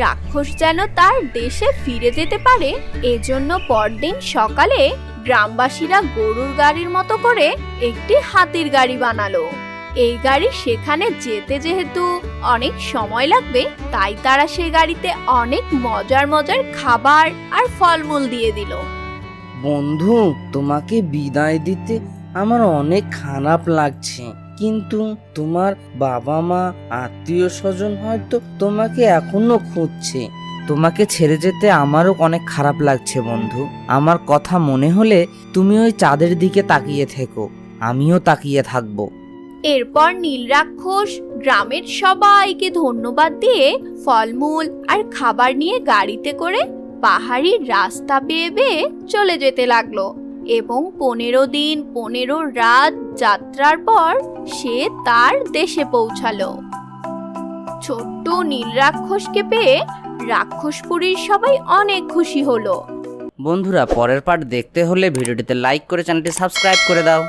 রাক্ষস যেন তার দেশে ফিরে যেতে পারে, এজন্য পরদিন সকালে গ্রামবাসীরা গরুর গাড়ির মতো করে একটি হাতির গাড়ি বানালো। এই গাড়ি সেখানে যেতে যেহেতু অনেক সময় লাগবে, তাই তারা সেই গাড়িতে অনেক মজার মজার খাবার আর ফলমূল দিয়ে দিল। বন্ধু, তোমাকে বিদায় দিতে আমার অনেক খারাপ লাগছে, কিন্তু তোমার বাবা মা আত্মীয় স্বজন হয়তো তোমাকে এখনো খুঁজছে। তোমাকে ছেড়ে যেতে আমারও অনেক খারাপ লাগছে বন্ধু। আমার কথা মনে হলে তুমি ওই চাঁদের দিকে তাকিয়ে থেকো, আমিও তাকিয়ে থাকবো। এরপর নীল রাক্ষস গ্রামের সবাইকে ধন্যবাদ দিয়ে ফলমূল আর খাবার নিয়ে গাড়িতে করে পাহাড়ি রাস্তা বেয়ে বেয়ে চলে যেতে লাগলো এবং 15 দিন 15 রাত যাত্রার পর সে তার দেশে পৌঁছালো। ছোট্ট নীল রাক্ষসকে পেয়ে রাক্ষসপুরীর সবাই অনেক খুশি হলো। বন্ধুরা, পরের পার্ট দেখতে হলে ভিডিওটিতে লাইক করে চ্যানেলটি সাবস্ক্রাইব করে দাও।